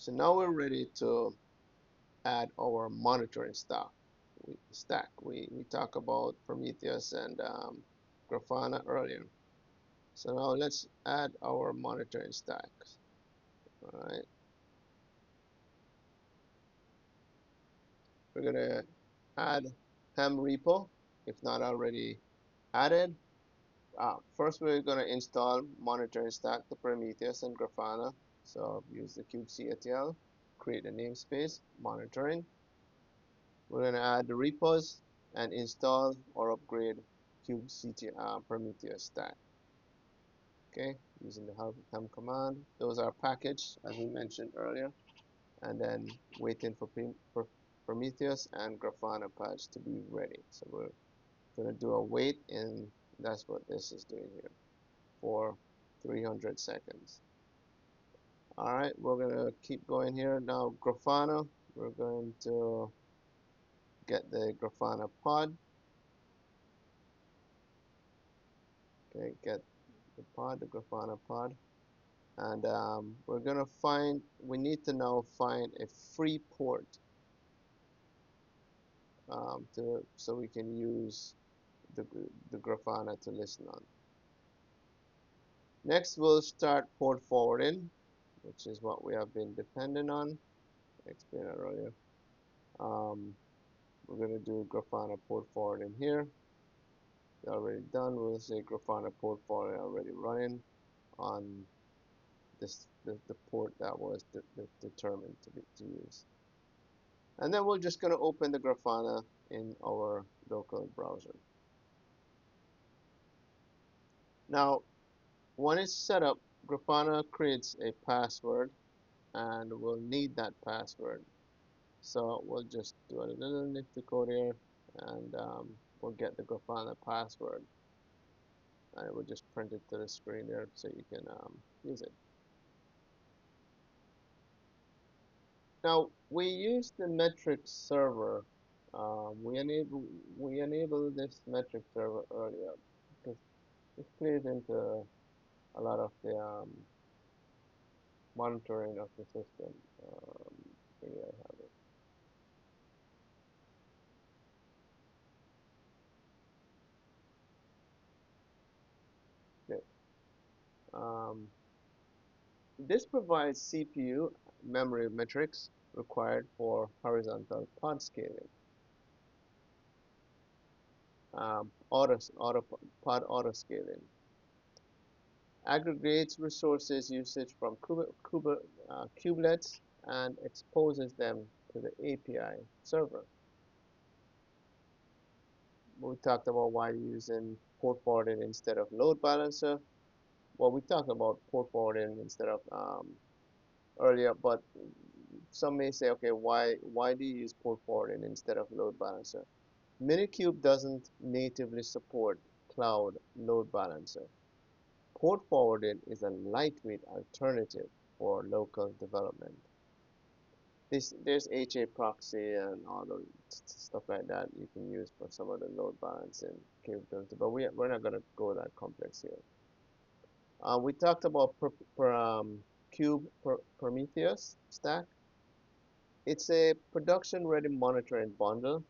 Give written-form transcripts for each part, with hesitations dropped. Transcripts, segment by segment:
So now we're ready to add our monitoring stack. We talked about Prometheus and Grafana earlier. So now let's add our monitoring stack. All right. We're gonna add hem repo if not already added. First, we're gonna install monitoring stack to Prometheus and Grafana. So use the kubectl, create a namespace, monitoring. We're gonna add the repos and install or upgrade kubectl Prometheus stack. Okay, using the hem command. Those are packaged as we mentioned earlier, and then waiting for Prometheus and Grafana patch to be ready. So we're gonna do a wait, and that's what this is doing here for 300 seconds. All right, we're gonna keep going here. Now Grafana, we're going to get the Grafana pod. Okay, get the pod, the Grafana pod, and we're gonna find. We need to now find a free port so we can use the Grafana to listen on. Next, we'll start port forwarding, which is what we have been dependent on. I explained that earlier. We're going to do Grafana port forwarding here. It's already done. We'll say Grafana port forwarding already running on the port that was determined to use. And then we're just going to open the Grafana in our local browser. Now, when it's set up, Grafana creates a password, and we'll need that password. So we'll just do a little nifty code here, and we'll get the Grafana password, and we'll just print it to the screen there so you can use it. Now we use the metrics server. We enable this metrics server earlier because this plays into a lot of the monitoring of the system. Maybe I have it. Okay. This provides CPU memory metrics required for horizontal pod scaling, pod auto scaling, aggregates resources usage from kubelets and exposes them to the API server. We talked about why using port forwarding instead of load balancer. Well, we talked about port forwarding instead of earlier, but some may say, okay, why do you use port forwarding instead of load balancer? Minikube doesn't natively support cloud load balancer. Port forwarding is a lightweight alternative for local development. There's HA proxy and all the stuff like that you can use for some of the load balancing capability, but we're not going to go that complex here. We talked about Prometheus stack. It's a production-ready monitoring bundle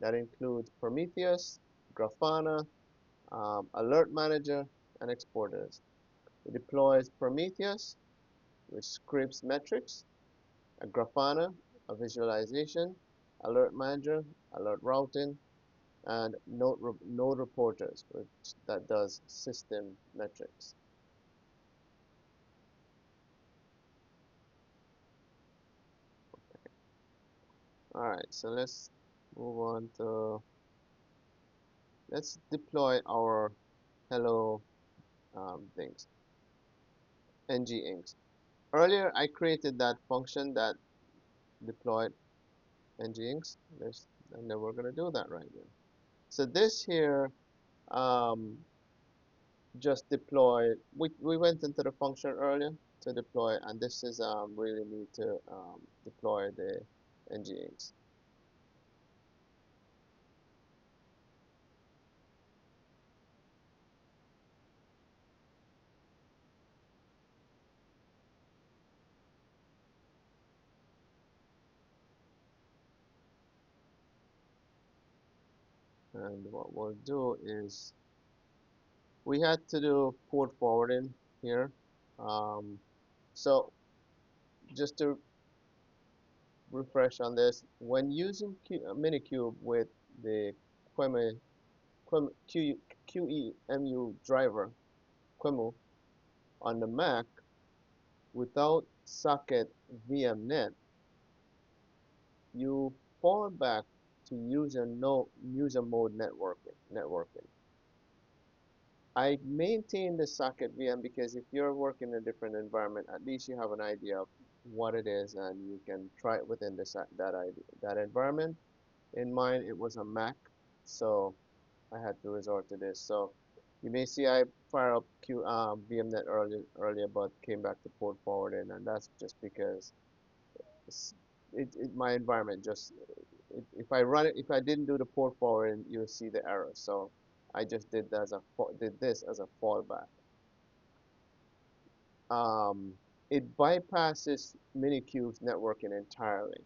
that includes Prometheus, Grafana, Alert Manager, and exporters. It deploys Prometheus, which scripts metrics, a Grafana, a visualization, Alert Manager, alert routing, and node reporters, that does system metrics. All right, so let's move on to, let's deploy our hello things, NGINX. Earlier, I created that function that deployed NGINX, and then we're going to do that right now. So this here just deploy. We went into the function earlier to deploy, and this is really need to deploy the NGINX. And what we'll do is we had to do port forwarding here. Um, so just to refresh on this, when using Minikube with the QEMU, QEMU driver, QEMU, on the Mac, without socket VMNet, you fall back to user mode networking. I maintain the socket VM because if you're working in a different environment, at least you have an idea of what it is and you can try it within that environment. In mine, it was a Mac, so I had to resort to this. So you may see I fire up VMnet earlier, but came back to port forwarding, and that's just because my environment just if I run it, if I didn't do the port forwarding, you'll see the error. So I just did this as a fallback. Um, it bypasses Minikube's networking entirely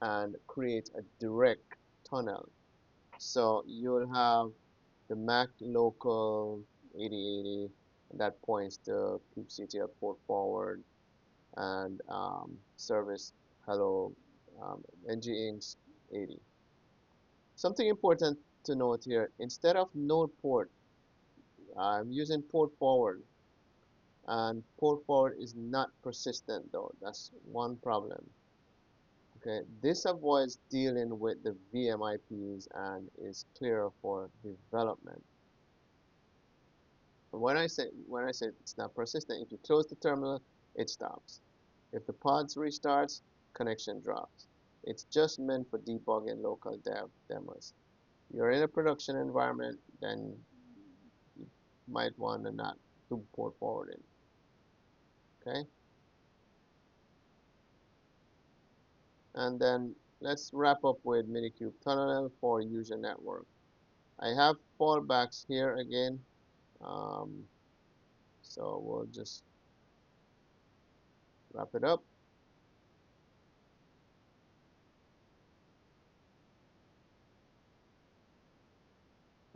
and creates a direct tunnel. So you'll have the Mac local 8080 that points to kubectl port forward and service hello NGINX 80. Something important to note here, instead of node port, I'm using port forward, and port forward is not persistent though. That's one problem. Okay, this avoids dealing with the VMIPs and is clearer for development. When I say it's not persistent, if you close the terminal, it stops. If the pods restarts, connection drops. It's just meant for debugging local demos. You're in a production environment, then you might want to not do port forwarding. Okay, and then let's wrap up with Minikube tunnel for user network. I have fallbacks here again, um, so we'll just wrap it up.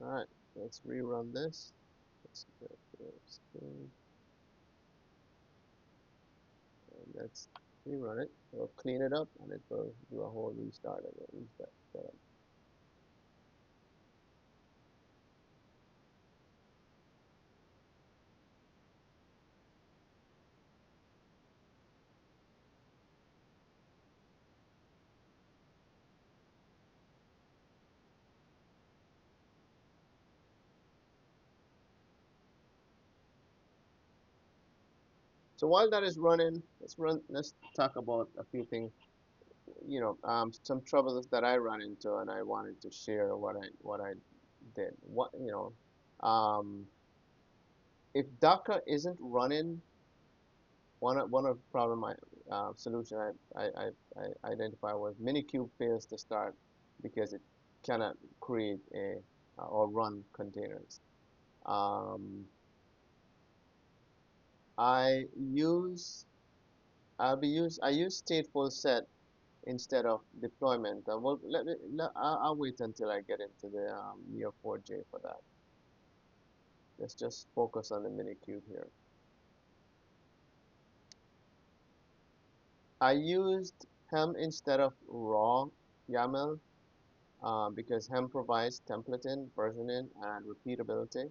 All right, let's rerun this. Let's go to screen and let's rerun it. We'll clean it up and it will do a whole restart again. Reset. So while that is running, let's talk about a few things. Some troubles that I ran into, and I wanted to share what I did. Um, if Docker isn't running, one of the problem I solution I identified was Minikube fails to start because it cannot create a or run containers. Um, I use I use stateful set instead of deployment. Well, I'll wait until I get into the Neo4j for that. Let's just focus on the Minikube here. I used Hem instead of raw YAML because Hem provides templating, versioning, and repeatability.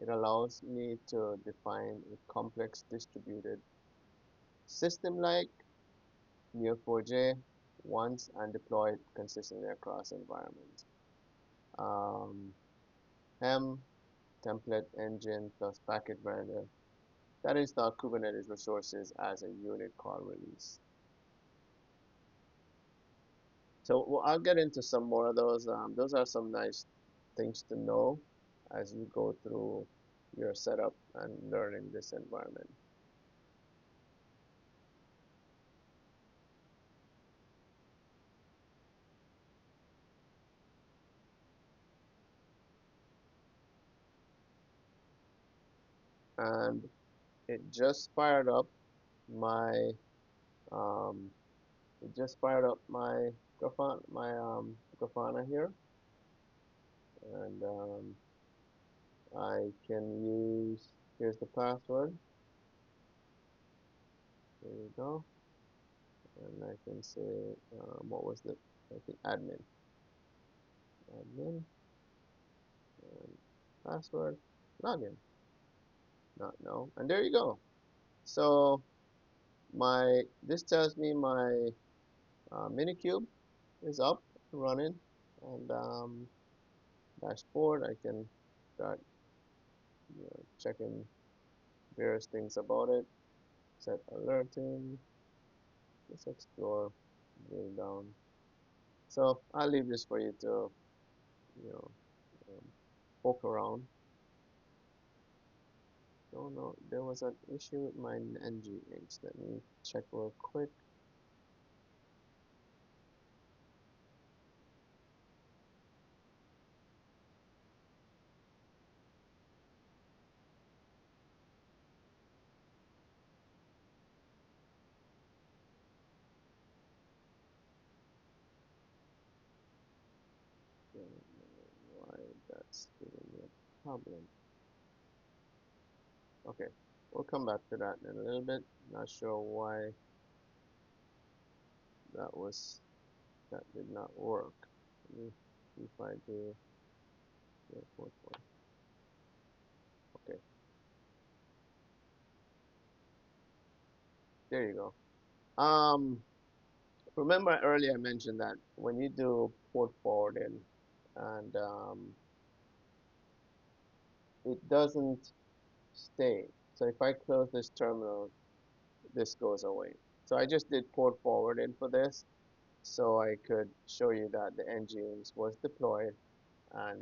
It allows me to define a complex distributed system like Neo4j once and deploy it consistently across environments. Um, Hem template engine plus package manager that install Kubernetes resources as a unit call release. So I'll get into some more of those. Those are some nice things to know as you go through your setup and learning this environment. And it just fired up my um, it just fired up my Grafana here. and I can use, here's the password, there you go, and I can say, what was the, I think admin, and password, login, not no, and there you go. So this tells me my Minikube is up and running, and dashboard, I can start, checking various things about it, set alerting, let's explore, drill down. So I'll leave this for you to, you know, um, poke around. Oh no, there was an issue with my NGINX. Let me check real quick. I don't know why that's giving me a problem. Okay, we'll come back to that in a little bit. Not sure why that was that did not work. Let me see if I do. Yeah, 4.4. Okay, there you go. Remember earlier I mentioned that when you do port forwarding and it doesn't stay. So if I close this terminal, this goes away. So I just did port forwarding for this, so I could show you that the nginx was deployed and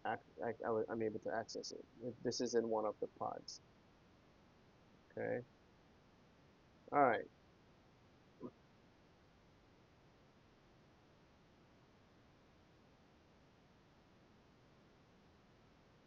I'm able to access it. This is in one of the pods. Okay. All right.